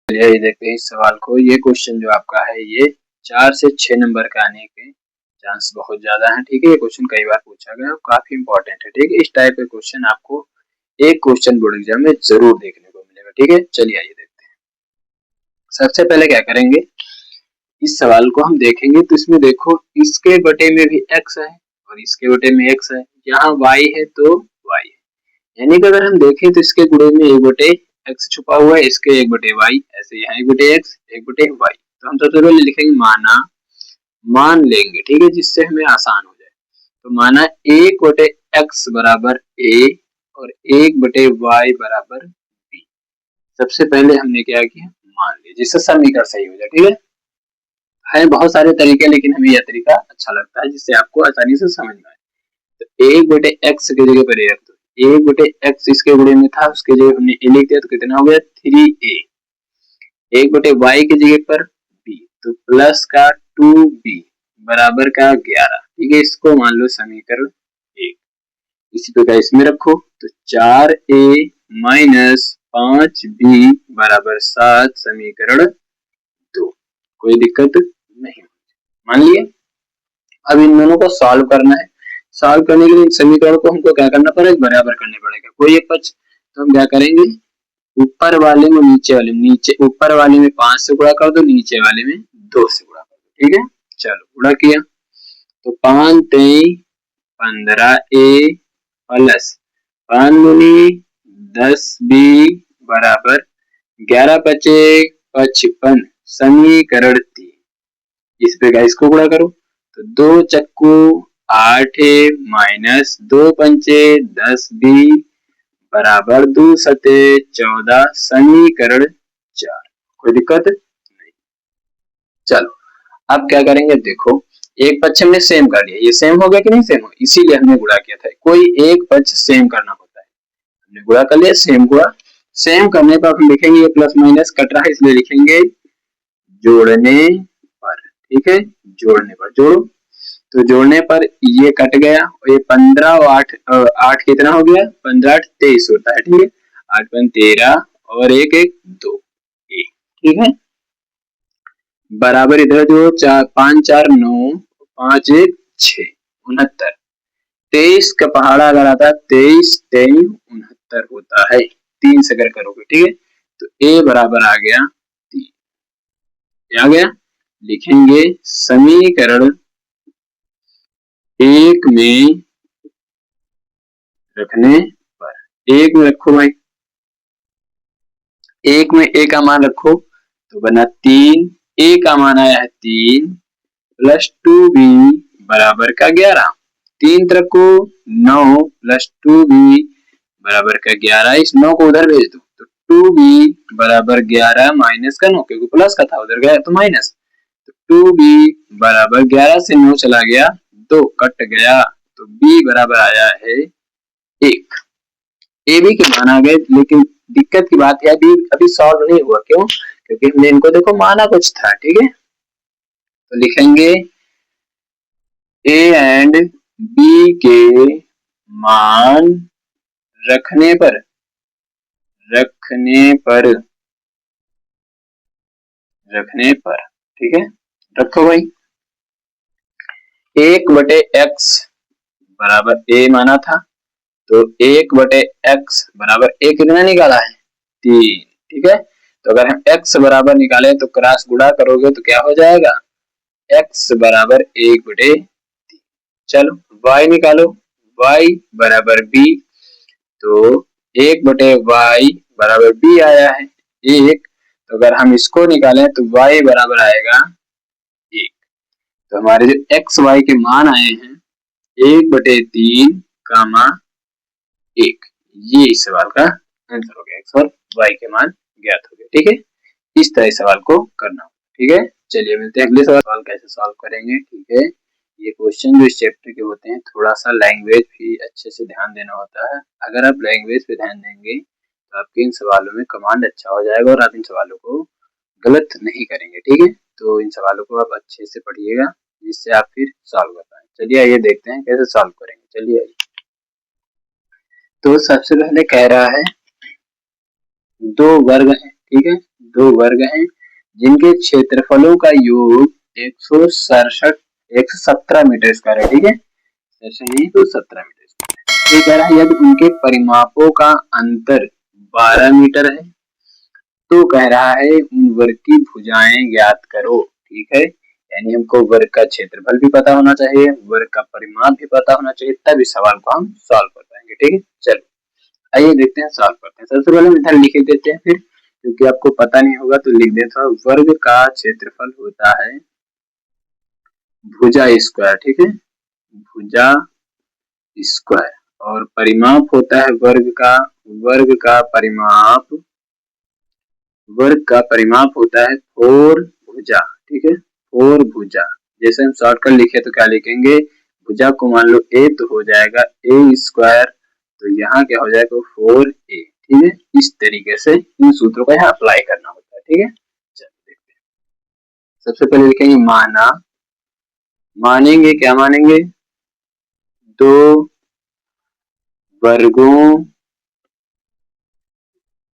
चलिए ये देखते हैं इस सवाल को। ये क्वेश्चन जो आपका है ये 4 से 6 नंबर का आने के चांस बहुत ज्यादा है। ठीक है, ये क्वेश्चन कई बार पूछा गया और काफी इंपॉर्टेंट है। ठीक है, इस टाइप के क्वेश्चन आपको एक क्वेश्चन बोर्ड एग्जाम में जरूर देखने को मिलेगा। ठीक है, चलिए आइए देखते हैं। सबसे पहले क्या करेंगे, इस सवाल को हम देखेंगे तो इसमें देखो इसके बटे में भी x है और इसके बटे में x है, यहाँ y है तो y है, यानी कि अगर हम देखें तो इसके गुणे में एक बटे x छुपा हुआ है, इसके एक बटे y, ऐसे यहाँ एक बटे x एक बटे y। तो हम सबसे पहले लिखेंगे माना, मान लेंगे। ठीक है, जिससे हमें आसान हो जाए। तो माना एक बटे x बराबर a और एक बटे y बराबर b। सबसे पहले हमने क्या किया, मान लिया, जिससे समीकरण सही हो जाए। ठीक है बहुत सारे तरीके, लेकिन हमें यह तरीका अच्छा लगता है जिससे आपको आसानी से समझ में आए। तो एक बटे x की जगह पर रख दो, एक बटे x इसके गुणे में था, उसके जगह हमने a लिख दिया तो कितना हो गया 3a। एक बटे y की जगह पर b, तो प्लस का 2b बराबर का 11। ठीक है, इसको मान लो समीकरण 1। इसी प्रकार इसमें रखो तो 4a माइनस 5b बराबर 7 समीकरण 2। कोई दिक्कत नहीं, मान लिए। अब इन दोनों को सॉल्व करना है। सॉल्व करने के लिए समीकरण को हमको क्या करना पड़ेगा, बराबर करने पड़ेगा कोई एक पक्ष। तो हम क्या करेंगे, ऊपर वाले में नीचे वाले में, नीचे ऊपर वाले में 5 से गुणा कर दो, नीचे वाले में 2 से गुणा कर दो। ठीक है, चलो गुणा किया तो 5 3 15a प्लस 5 दूनी 10b बराबर 11 पचे 55 समीकरण 3। इस पे का इसको गुणा करो तो 2 चक्कू 8 माइनस 2 पंचे 10b बराबर 2 सते 14 समीकरण 4। कोई दिक्कत नहीं। चलो अब क्या करेंगे, देखो एक पक्ष हमने सेम कर लिया, ये सेम हो गया कि नहीं सेम हो, इसीलिए हमने गुणा किया था। कोई एक पक्ष सेम करना होता है, हमने गुणा कर लिया, सेम गुणा। सेम करने पर हम लिखेंगे ये प्लस माइनस कट रहा है इसलिए लिखेंगे जोड़ने पर। ठीक है, जोड़ने पर जोड़ो, तो जोड़ने पर ये कट गया और ये 15 और 8 कितना हो गया, 15 8 23 होता है। ठीक है, 8 5 13 और 1 1 2। ठीक है, बराबर इधर जो 4 5 4 9 5 1 6 69। 23 का पहाड़ा अगर आता है 23 3 69 होता है, 3 से अगर करोगे। ठीक है, तो a बराबर आ गया 3। आ गया, लिखेंगे समीकरण 1 में रखने पर, 1 में रखो भाई, 1 में a का मान रखो तो बना 3, a का मान आया है 3 प्लस 2b बराबर का 11। 3 रखो 9 प्लस 2b बराबर का 11। इस 9 को उधर भेज दो तो 2b बराबर 11 माइनस का 9, क्योंकि प्लस का था उधर गया तो माइनस। तो 2b बराबर 11 से 9 चला गया 2 कट गया, तो b बराबर आया है 1। ए बी के मान आ गए, लेकिन दिक्कत की बात है अभी सॉल्व नहीं हुआ। क्यों, क्योंकि हमने इनको देखो माना कुछ था। ठीक है, तो लिखेंगे ए एंड बी के मान रखने पर ठीक है, रखो भाई। 1 बटे x बराबर a माना था, तो 1 बटे x बराबर a कितना निकाला है 3। ठीक है, तो अगर हम x बराबर निकाले तो क्रॉस गुणा करोगे तो क्या हो जाएगा, x बराबर 1 बटे 3। चलो y निकालो, y बराबर b, तो 1 बटे y बराबर b आया है 1। तो अगर हम इसको निकालें तो y बराबर आएगा 1। तो हमारे जो x y के मान आए हैं 1 बटे 3 कामा 1, ये इस सवाल का आंसर हो गया। x और y के मान ज्ञात हो गए। ठीक है, इस तरह सवाल को करना। ठीक है, चलिए मिलते हैं अगले सवाल कैसे सॉल्व करेंगे। ठीक है, ये क्वेश्चन जो इस चैप्टर के होते हैं थोड़ा सा लैंग्वेज भी अच्छे से ध्यान देना होता है। अगर आप लैंग्वेज पे ध्यान देंगे तो आपके इन सवालों में कमांड अच्छा हो जाएगा और आप इन सवालों को गलत नहीं करेंगे। ठीक है, तो इन सवालों को आप अच्छे से पढ़िएगा जिससे आप फिर सॉल्व कर पाए। चलिए आइए देखते हैं कैसे सॉल्व करेंगे। चलिए आइए, तो सबसे पहले कह रहा है 2 वर्ग है। ठीक है, दो वर्ग हैं जिनके क्षेत्रफलों का योग 117 मीटर स्क्वायर है। ठीक है, ऐसे नहीं तो 17 मीटर स्क्वायर। ये कह रहा है यदि उनके परिमापों का अंतर 12 मीटर है तो कह रहा है उन वर्ग की भुजाएं ज्ञात करो। ठीक है, यानी हमको वर्ग का क्षेत्रफल भी पता होना चाहिए, वर्ग का परिमाप भी पता होना चाहिए, तब इस सवाल को हम सॉल्व कर पाएंगे। ठीक है, चलो आइए देखते हैं, सॉल्व करते हैं। सबसे पहले इधर लिख देते हैं, फिर क्योंकि आपको पता नहीं होगा तो लिख देता हूं। वर्ग का क्षेत्रफल होता है भुजा स्क्वायर। ठीक है, भुजा स्क्वायर, और परिमाप होता है वर्ग का परिमाप, वर्ग का परिमाप होता है 4 भुजा। ठीक है, 4 भुजा। जैसे हम शॉर्टकट लिखे तो क्या लिखेंगे, भुजा को मान लो a तो हो जाएगा a स्क्वायर, तो यहाँ क्या हो जाएगा 4a। ठीक है, इस तरीके से इन सूत्रों को यहाँ अप्लाई करना होता है। ठीक है, चलो देखते हैं। सबसे पहले लिखेंगे माना, मानेंगे क्या मानेंगे, दो वर्गों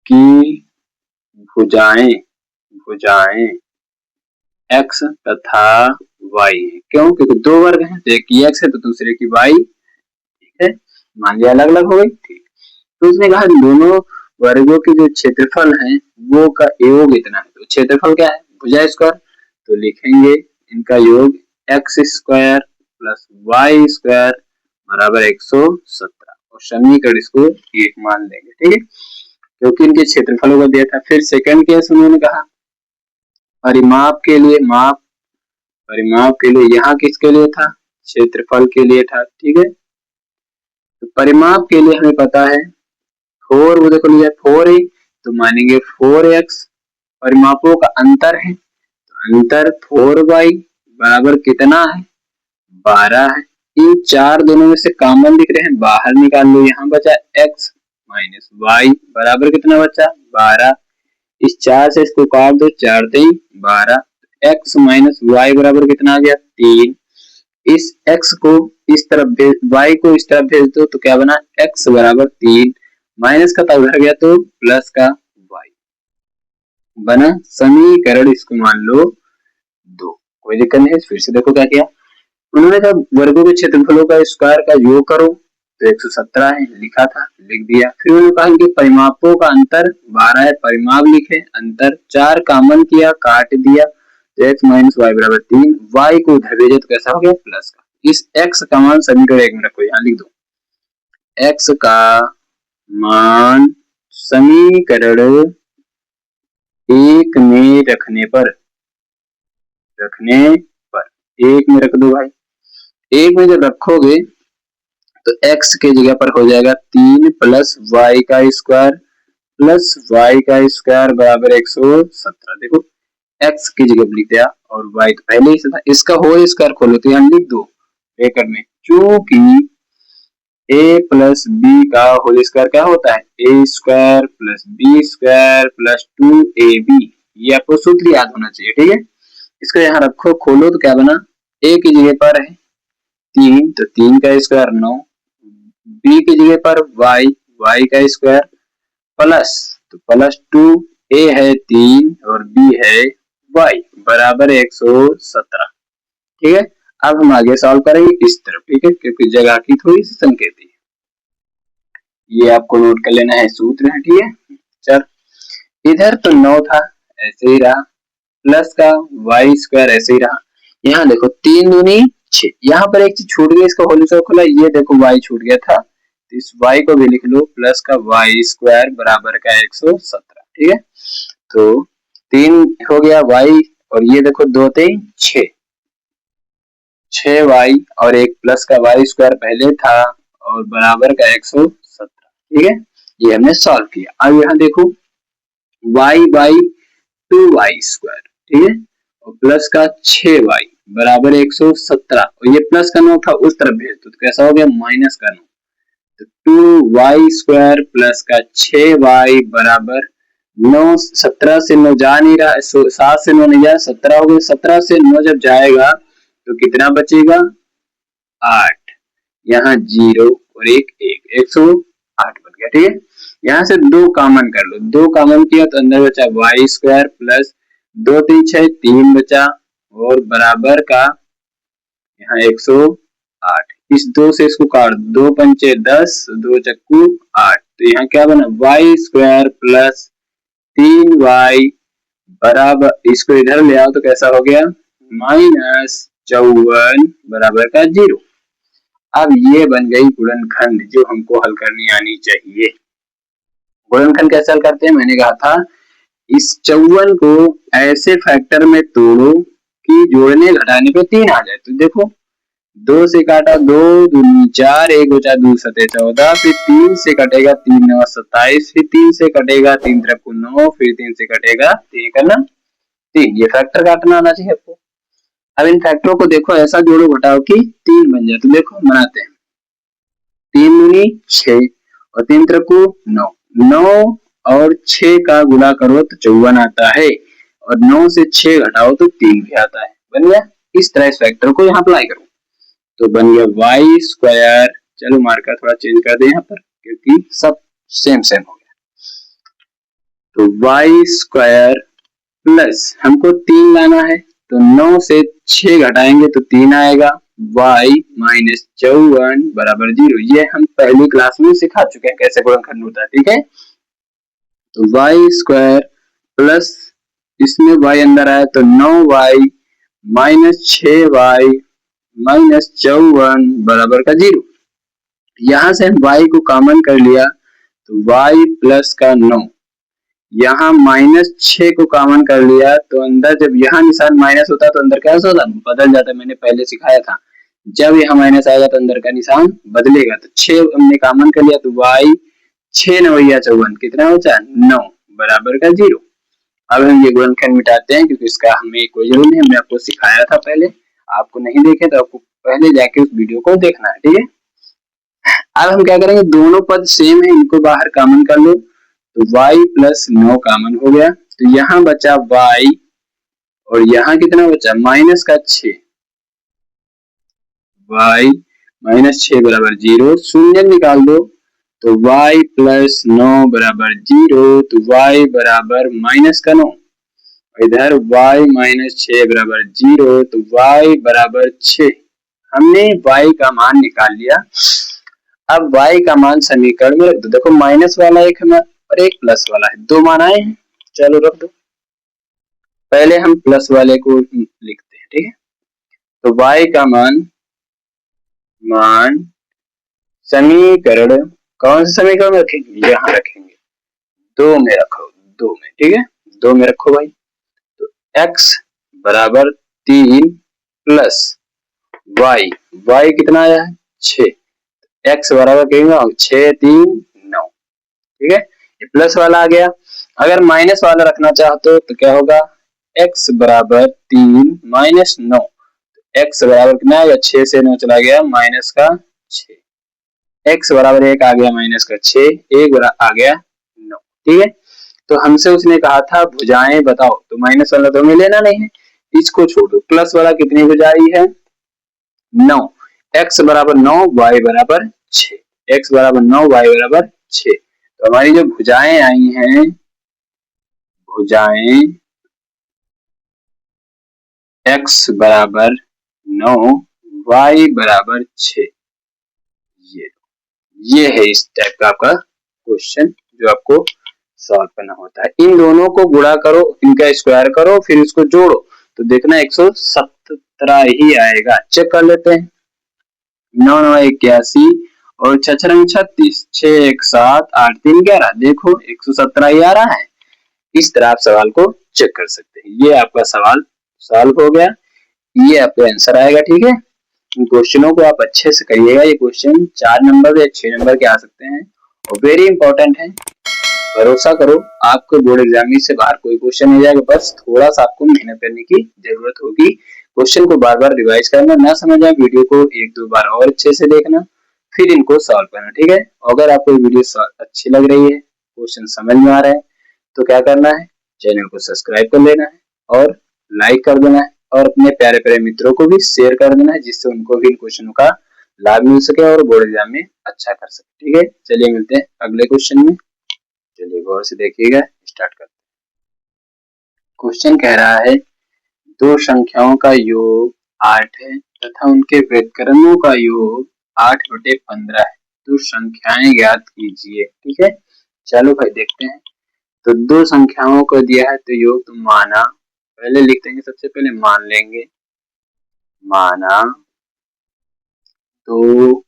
की भुजाएं x तथा y है। क्यों, क्योंकि दो वर्ग हैं, तो एक की x है तो दूसरे की y। ठीक है, मान लिया अलग अलग हो गई। ठीक, तो उसने कहा दोनों वर्गों के जो क्षेत्रफल है वो का योग इतना है। तो क्षेत्रफल क्या है, भुजा स्क्वायर, तो लिखेंगे इनका योग x square plus y square बराबर 117, और समीकरण इसको 1 मान लेंगे। ठीक है, क्योंकि इनके क्षेत्रफलों को दिया था। फिर सेकंड केस उन्होंने कहा परिमाप के लिए, परिमाप के लिए यहाँ किसके लिए था, क्षेत्रफल के लिए था। ठीक है, तो परिमाप के लिए हमें पता है 4, वो देखो लिया 4 है तो मानेंगे 4x, परिमापों का अंतर है तो अंतर 4y बराबर कितना है, 12 है। इन चार दोनों में से कॉमन दिख रहे हैं, बाहर निकाल लो, यहाँ बचा x माइनस y बराबर कितना बचा 12। इस 4 से इसको काट दो, 4 3 12, x माइनस y बराबर कितना आ गया 3। इस x को इस तरफ भेज, y को इस तरफ भेज दो तो क्या बना x बराबर 3, माइनस का उधर गया तो प्लस का y बना समीकरण, इसको मान लो 2। कोई दिक्कत नहीं है। फिर से देखो क्या किया उन्होंने, कहा वर्गों के क्षेत्रफलों का स्क्वायर का योग करो, तो 117 है, लिखा था लिख दिया। फिर उन्होंने कहा कि परिमापों का अंतर 12 है, परिमाप लिखे, अंतर 4 कॉमन किया, काट दिया, तो x माइनस वाई बराबर 3, y को उधर भेजे तो कैसा हो गया प्लस का। इस x का मान समीकरण 1 में रखो, यहाँ लिख दो x का मान समीकरण 1 में रखने पर 1 में रख दो भाई। 1 में जब रखोगे तो x के जगह पर हो जाएगा 3 प्लस y का स्क्वायर प्लस y का स्क्वायर बराबर 117। देखो x की जगह लिख दिया और y तो पहले ही से था, इसका होल स्क्वायर खोलो तो यहाँ लिख दो ब्रैकेट में, क्योंकि a प्लस b का होल स्क्वायर क्या होता है, a square plus b square plus 2ab। ये आपको सूत्र याद होना चाहिए। ठीक है, इसको यहाँ रखो, खोलो तो क्या बना, a की जगह पर है 3 तो 3 का स्क्वायर 9, b की जगह पर y का स्क्वायर प्लस तो प्लस 2, a है 3 और b है y बराबर 117। ठीक है, अब हम आगे सॉल्व करेंगे इस तरफ। ठीक है, क्योंकि जगह की थोड़ी सी संकेत है, ये आपको नोट कर लेना है, सूत्र है। ठीक है, चल इधर तो 9 था ऐसे ही रहा, प्लस का y स्क्वायर ऐसे ही रहा। यहाँ देखो 3 दूनी 6, यहाँ पर एक चीज छूट गई, इसका होल स्क्वायर खोला, ये देखो y छूट गया था, तो इस y को भी लिख लो, प्लस का y स्क्वायर बराबर का 117। ठीक है, तो 3 हो गया y, और ये देखो 2 3 6, 6y और एक प्लस का y स्क्वायर पहले था और बराबर का 117। ठीक है, ये हमने सॉल्व किया। अब यहाँ देखो y बाई 2y स्क्वायर, ठीक है, और प्लस का 6y बराबर 117, और ये प्लस का 9 था उस तरफ भेज दो तो कैसा हो गया माइनस का 9, तो 2y स्क्वायर प्लस का 6y बराबर 9। 17 से 9 जा नहीं रहा, 7 से 9 नहीं जा, 17 हो गया। 17 से 9 जब जाएगा तो कितना बचेगा 8, यहाँ 0 और 1 1, 108 बन गया। गया, ठीक है। यहाँ से 2 कॉमन कर लो, 2 कॉमन किया तो अंदर बचा वाई स्क्वायर प्लस 2 3 6 3 बचा और बराबर का यहाँ 108। इस 2 से इसको काट, 2 पंचे 10, 2 चक्कू 8, तो यहाँ क्या बना वाई स्क्वायर प्लस 3y बराबर, इसको इधर ले आओ तो कैसा हो गया -54 बराबर का 0। अब ये बन गई गुणनखंड जो हमको हल करनी आनी चाहिए। गुणनखंड कैसे हल करते हैं, मैंने कहा था इस 54 को ऐसे फैक्टर में तोड़ो कि जोड़ने घटाने पे 3 आ जाए। तो देखो 2 से काटा 2 दूनी 4, 1 बचा 2 सते 14, फिर 3 से कटेगा 3 9 27, फिर 3 से कटेगा 3 त्रिक 9, फिर 3 से कटेगा 3 करना 3। ये फैक्टर काटना आना चाहिए आपको। अब इन फैक्टरों को देखो ऐसा जोड़ो घटाओ कि 3 बन जाए। तो देखो बनाते हैं, 3 दूनी 6 और 3 त्रिक 9, 9 और 6 का गुणा करो तो 54 आता है और 9 से 6 घटाओ तो 3 भी आता है। बन गया। इस तरह इस फैक्टर को यहाँ अप्लाई करो तो बन गया वाई स्क्वायर, चलो मार्कर थोड़ा चेंज कर दे यहाँ पर क्योंकि सब सेम सेम हो गया। तो वाई स्क्वायर प्लस हमको 3 लाना है तो 9 से 6 घटाएंगे तो 3 आएगा, y माइनस 54 बराबर 0। ये हम पहली क्लास में सिखा चुके हैं कैसे गुणनखंड होता है, ठीक है। तो y स्क्वायर प्लस इसमें y अंदर आया तो 9y माइनस 6y माइनस 54 बराबर का 0। यहां से हम y को कॉमन कर लिया तो y प्लस का 9, यहाँ माइनस 6 को कॉमन कर लिया तो अंदर जब यहाँ निशान माइनस होता तो अंदर क्या होता बदल जाता, मैंने पहले सिखाया था। जब यहाँ माइनस आएगा तो अंदर का निशान बदलेगा। तो 6 हमने कॉमन कर लिया तो y 6 9 54 कितना बचा 9 बराबर का 0। अब हम ये गुणनखंड मिटाते हैं क्योंकि इसका हमें कोई जरूरत नहीं, हमने आपको सिखाया था पहले। आपको नहीं देखे तो आपको पहले जाके उस वीडियो को देखना है, ठीक है। अब हम क्या करेंगे, दोनों पद सेम है इनको बाहर कॉमन कर लो तो y प्लस 9 कॉमन हो गया तो यहाँ बचा y और यहाँ कितना बचा माइनस का 6, y माइनस 6 बराबर 0, शून्य निकाल दो तो y प्लस 9 बराबर 0, तो y बराबर माइनस का 9, इधर y माइनस 6 बराबर 0 तो y बराबर 6। हमने y का मान निकाल लिया। अब y का मान समीकरण में रख दो। देखो माइनस वाला एक है और एक प्लस वाला है, 2 मान आए हैं, चलो रख दो। पहले हम प्लस वाले को लिखते हैं, ठीक है। तो y का मान समीकरण कौन से समीकरण में रखेंगे, यहाँ रखेंगे 2 में रखो, 2 में, ठीक है 2 में रखो भाई। तो x बराबर 3 प्लस y कितना आया है 6, x बराबर कहेंगे 6 3 9, ठीक है। ये प्लस वाला आ गया। अगर माइनस वाला रखना चाहते हो तो क्या होगा x बराबर 3 माइनस 9, x बराबर कितना आएगा 6 से 9 चला गया माइनस का 6, x बराबर 1 आ गया माइनस का 6, 1 आ गया 9, ठीक है। तो हमसे उसने कहा था भुजाएं बताओ, तो माइनस वाला तो हमें लेना नहीं है, इसको छोड़ दो। प्लस वाला कितनी भुजाई है 9, x बराबर 9 y बराबर 6, x बराबर 9 y बराबर 6। तो हमारी जो भुजाएं आई हैं, भुजाएं x बराबर 9 y बराबर 6, ये है इस टाइप का आपका क्वेश्चन जो आपको सॉल्व करना होता है। इन दोनों को गुणा करो, इनका स्क्वायर करो, फिर इसको जोड़ो तो देखना 117 ही आएगा। चेक कर लेते हैं, 9 9 81 और 6 6 36, 6 1 7 8 3 11, देखो 117 ही आ रहा है। इस तरह आप सवाल को चेक कर सकते हैं। ये आपका सवाल सॉल्व हो गया, ये आपका आंसर आएगा, ठीक है। इन क्वेश्चनों को आप अच्छे से करिएगा। ये क्वेश्चन 4 नंबर या 6 नंबर के आ सकते हैं और वेरी इंपॉर्टेंट है। भरोसा करो आपको बोर्ड एग्जाम में से बाहर कोई क्वेश्चन नहीं जाएगा, बस थोड़ा सा आपको मेहनत करने की जरूरत होगी। क्वेश्चन को बार बार रिवाइज करना, ना समझ आए वीडियो को 1-2 बार और अच्छे से देखना, फिर इनको सॉल्व करना, ठीक है। अगर आपको वीडियो अच्छी लग रही है, क्वेश्चन समझ में आ रहा है तो क्या करना है, चैनल को सब्सक्राइब कर लेना है और लाइक कर देना है और अपने प्यारे प्यारे मित्रों को भी शेयर कर देना है, जिससे उनको भी इन क्वेश्चनों का लाभ मिल सके और बोर्ड एग्जाम में अच्छा कर सके। ठीक है, चलिए मिलते हैं अगले क्वेश्चन में। चलिए गौर से देखिएगा, स्टार्ट करते हैं। क्वेश्चन कह रहा है दो संख्याओं का योग 8 है तथा उनके व्युत्क्रमों का योग 8/15 है, तो संख्याएं ज्ञात कीजिए। ठीक है, चलो भाई देखते हैं। तो दो संख्याओं को दिया है तो योग तो माना, पहले लिख देंगे, सबसे पहले मान लेंगे, माना दो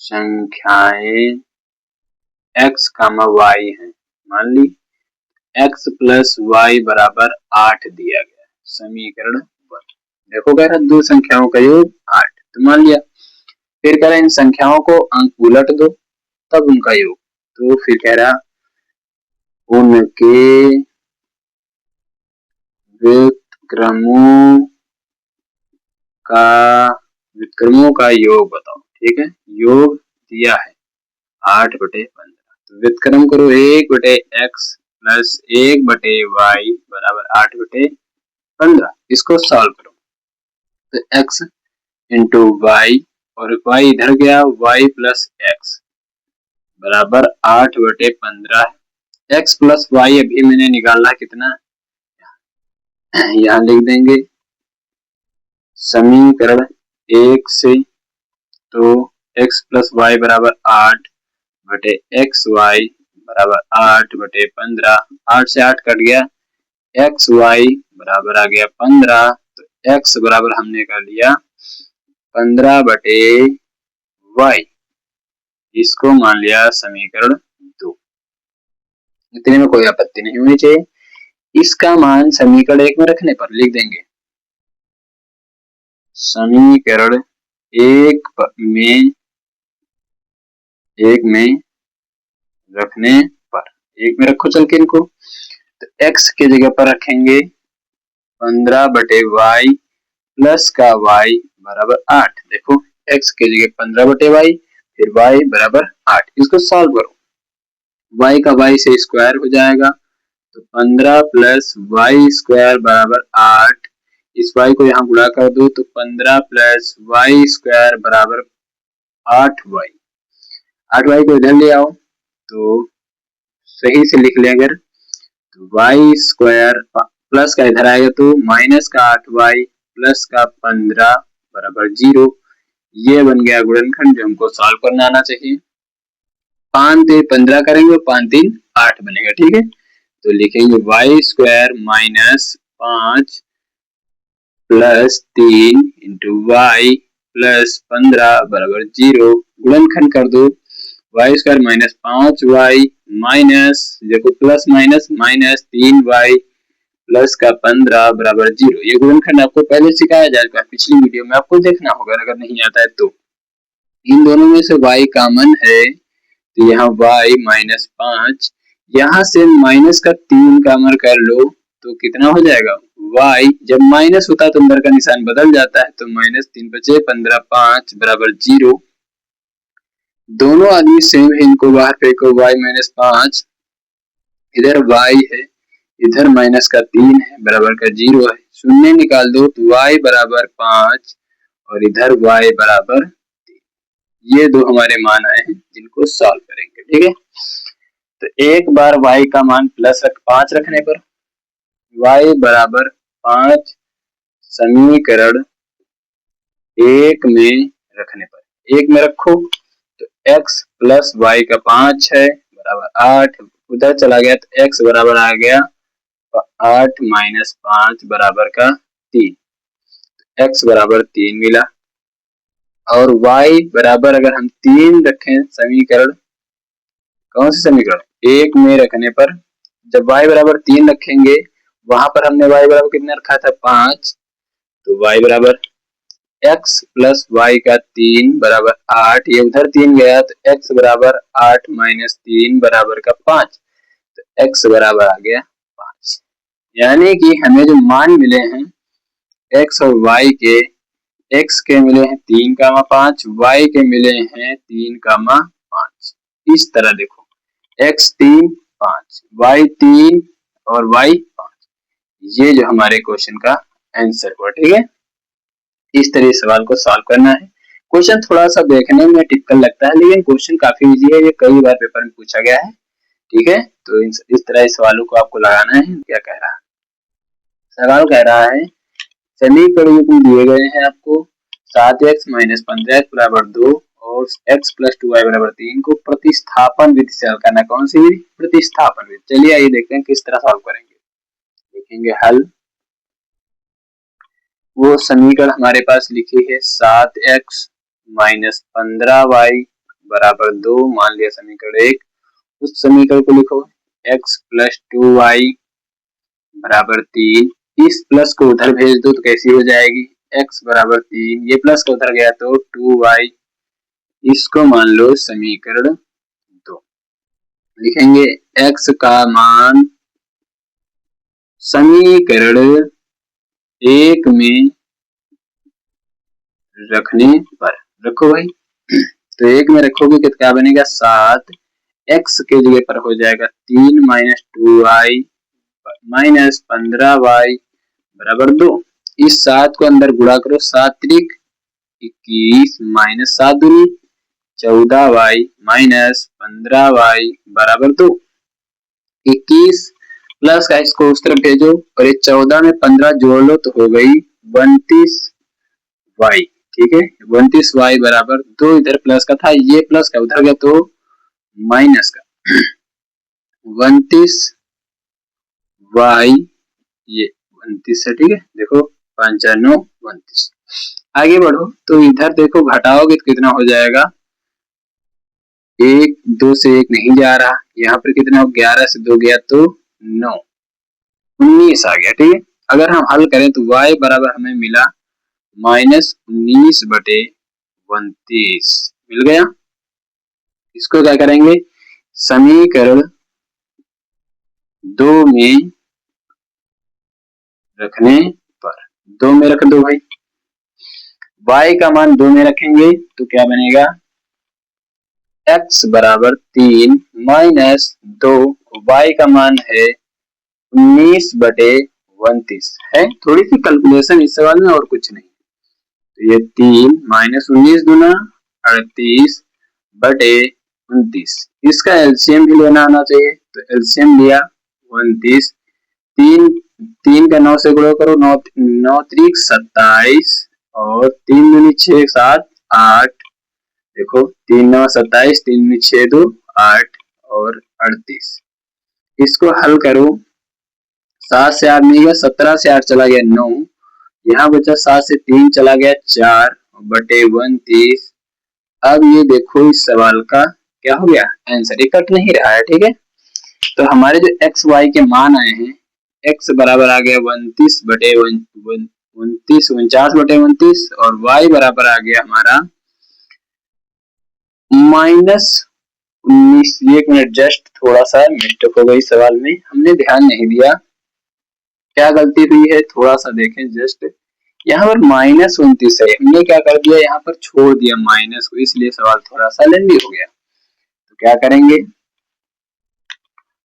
संख्याएं x, y है, मान ली x प्लस y बराबर 8 दिया गया, समीकरण 1। देखो कह रहा है दो संख्याओं का योग 8, तो मान लिया। फिर कह रहा है इन संख्याओं को अंक उलट दो तब उनका योग, तो फिर कह रहा उनके व्युत्क्रमों का योग बताओ। ठीक है, योग दिया है 8/15, तो व्युत्क्रम करो 1/x प्लस 1/y बराबर 8/15। इसको सॉल्व करो तो x इंटू वाई और y इधर गया, y प्लस x बराबर 8/15 है। x प्लस y अभी मैंने निकाला कितना, यहाँ लिख देंगे समीकरण 1 से, तो x प्लस y बराबर 8/xy बराबर 8/15, 8 से 8 कट गया, xy बराबर आ गया 15, तो x बराबर हमने कर लिया 15/y, इसको मान लिया समीकरण 2। इतने में कोई आपत्ति नहीं होनी चाहिए। इसका मान समीकरण 1 में रखने पर लिख देंगे, समीकरण 1 में रखने पर, 1 में रखो चल के इनको, तो x के जगह पर रखेंगे 15/y प्लस का y बराबर 8। देखो x के जगह 15/y फिर y बराबर 8, इसको सॉल्व करो, y का y से स्क्वायर हो जाएगा, तो 15 प्लस वाई स्क्वायर बराबर 8, इस y को यहाँ गुणा कर दो तो 15 प्लस वाई स्क्वायर बराबर 8y, 8y को इधर ले आओ तो सही से लिख लें अगर, तो वाई स्क्वायर प्लस का इधर आएगा तो माइनस का 8y प्लस का 15 बराबर 0, ये बन गया गुणनखंड जो हमको सॉल्व करना आना चाहिए। 5 से 15 करेंगे, 5 3 8 बनेगा। ठीक है, तो लिखेंगे Y square minus 5 plus 3 into Y plus 15 बराबर 0, गुणनखंड कर दो, Y square minus 5y minus, देखो plus minus minus 3y plus का 15 बराबर 0। ये गुणनखंड आपको पहले सिखाया जा चुका है, पिछली वीडियो में, आपको देखना होगा अगर नहीं आता है तो। इन दोनों में से y कॉमन है तो यहाँ y माइनस 5, यहाँ से माइनस का 3 कॉमन कर लो तो कितना हो जाएगा, y जब माइनस होता है तो अंदर का निशान बदल जाता है, तो माइनस 3 बचे 15, 5 बराबर 0। दोनों आदमी सेम है, इनको बाहर फेंको, y माइनस 5, इधर y है, इधर माइनस का 3 है बराबर का 0 है, शून्य निकाल दो तो y बराबर 5 और इधर y बराबर 3। ये दो हमारे मान आए हैं जिनको सॉल्व करेंगे। ठीक है, तो एक बार y का मान प्लस 5 रखने पर, y बराबर 5 समीकरण 1 में रखने पर, 1 में रखो तो x प्लस y का 5 है बराबर 8, उधर चला गया तो x बराबर आ गया 8 माइनस 5 बराबर का 3, x बराबर 3 मिला। और y बराबर अगर हम 3 रखें समीकरण, कौन से समीकरण, 1 में रखने पर, जब y बराबर 3 रखेंगे वहां पर हमने y बराबर कितना रखा था 5, तो y बराबर x प्लस y का 3 बराबर 8, ये उधर 3 गया तो x बराबर 8 माइनस 3 बराबर का 5, तो x बराबर आ गया 5। यानी कि हमें जो मान मिले हैं x और y के, x के मिले हैं 3,5, y के मिले हैं 3,5। इस तरह देखो x 3 5 y 3 और y 5, ये जो हमारे क्वेश्चन का आंसर हुआ। ठीक है, इस तरह सवाल को सॉल्व करना है। क्वेश्चन थोड़ा सा देखने में टिपिकल लगता है लेकिन क्वेश्चन काफी इजी है, ये कई बार पेपर में पूछा गया है। ठीक है, तो इस तरह इस सवालों को आपको लगाना है। क्या कह रहा है सवाल, कह रहा है समीकरण दिए गए हैं आपको 7x माइनस 15x बराबर 2 और x प्लस 2y बराबर 3 को प्रतिस्थापन विधि से हल करना। कौन सी विधि? प्रतिस्थापन विधि। चलिए आइए देखते हैं किस तरह सॉल्व करेंगे। देखेंगे हल। वो समीकरण हमारे पास लिखी है 7x माइनस 15y बराबर 2, मान लिया समीकरण 1। उस समीकरण को लिखो x प्लस 2y बराबर 3। इस प्लस को उधर भेज दो तो कैसी हो जाएगी? x बराबर 3, ये प्लस का उधर गया तो 2y। इसको मान लो समीकरण 2। लिखेंगे x का मान समीकरण 1 में रखने पर, रखो भाई। तो 1 में रखोगे तो क्या बनेगा? 7 x के जगह पर हो जाएगा 3 माइनस 2y माइनस 15y बराबर 2। इस 7 को अंदर गुणा करो, 7 त्रिक 21 माइनस 7 दूनी 14y माइनस 15y बराबर 2। 21 प्लस का इसको उस तरफ भेजो और ये 14 में 15 जोड़ लो तो हो गई 29y। ठीक है, 29y बराबर 2। इधर प्लस का था, ये प्लस का उधर गया तो माइनस का 29y, ये 29 है। ठीक है, देखो 5 4 9 29। आगे बढ़ो तो इधर देखो घटाओगे तो कितना हो जाएगा? 1 2 से 1 नहीं जा रहा, यहाँ पर कितना हो? 11 से 2 गया तो 9, 19 आ गया। ठीक है, अगर हम हल करें तो y बराबर हमें मिला माइनस 19 बटे 29 मिल गया। इसको क्या करेंगे? समीकरण 2 में रखने पर, 2 में रख दो भाई। y का मान 2 में रखेंगे तो क्या बनेगा? x बराबर 3 माइनस 2, y का मान है 19 बटे 29 है। थोड़ी सी कैलकुलेशन इस सवाल में और कुछ नहीं। तो ये 3 माइनस 19 दूना 38 बटे 29। इसका एलसीएम भी लेना आना चाहिए, तो एलसीएम लिया 29। 3 का 9 से गुणा करो, 9 त्रिक 27 और 3 दूनी 6 7 8। देखो 3 9 27, 3 दूनी 6 2 8 और 38। इसको हल करो, 7 से 8 नहीं गया, 17 से 8 चला गया 9, यहाँ बचा 7 से 3 चला गया 4 बटे 29। अब ये देखो इस सवाल का क्या हो गया? आंसर ये कट नहीं रहा है। ठीक है, तो हमारे जो एक्स वाई के मान आए हैं, एक्स बराबर आ गया 29 बटे 29 49 बटे 29 और वाई बराबर आ गया हमारा माइनस 19। एक मिनट, जस्ट थोड़ा सा मिस्टेक हो गई सवाल में, हमने ध्यान नहीं दिया। क्या गलती हुई है थोड़ा सा देखें। जस्ट यहाँ पर माइनस 29 है, हमने क्या कर दिया? यहाँ पर छोड़ दिया माइनस को, इसलिए सवाल थोड़ा सा लेंदी हो गया। तो क्या करेंगे?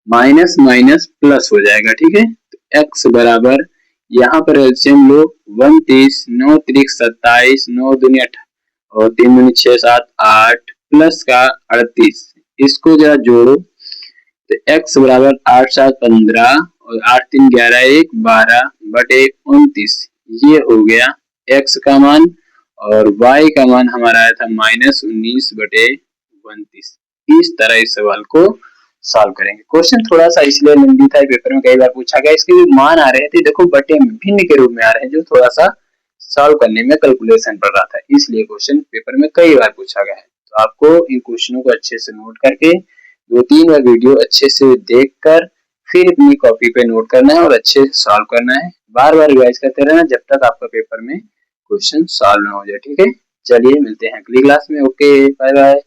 माइनस माइनस प्लस हो जाएगा। ठीक है, तो x बराबर यहाँ पर एलसीएम लो 29, 9 त्रिक 27, 9 दूनी 8 और 3 दूनी 6 7 8 प्लस का 38। इसको जरा जोड़ो तो x बराबर 8 7 15 और 8 3 11 1 12 बटे 29। ये हो गया x का मान और y का मान हमारा आया था माइनस 19 बटे 29। इस तरह इस सवाल को सॉल्व करेंगे। क्वेश्चन थोड़ा सा इसलिए लंबी था, पेपर में कई बार पूछा गया। इसके जो मान आ रहे थे देखो बटे भिन्न के रूप में आ रहे हैं, जो थोड़ा सा सॉल्व करने में कैलकुलेशन पड़ रहा था, इसलिए क्वेश्चन पेपर में कई बार पूछा गया है। तो आपको इन क्वेश्चनों को अच्छे से नोट करके 2-3 बार वीडियो अच्छे से देखकर फिर अपनी कॉपी पे नोट करना है और अच्छे से सॉल्व करना है। बार बार रिवाइज करते रहना जब तक आपका पेपर में क्वेश्चन सॉल्व ना हो जाए। ठीक है, चलिए मिलते हैं अगली क्लास में। Okay, bye bye.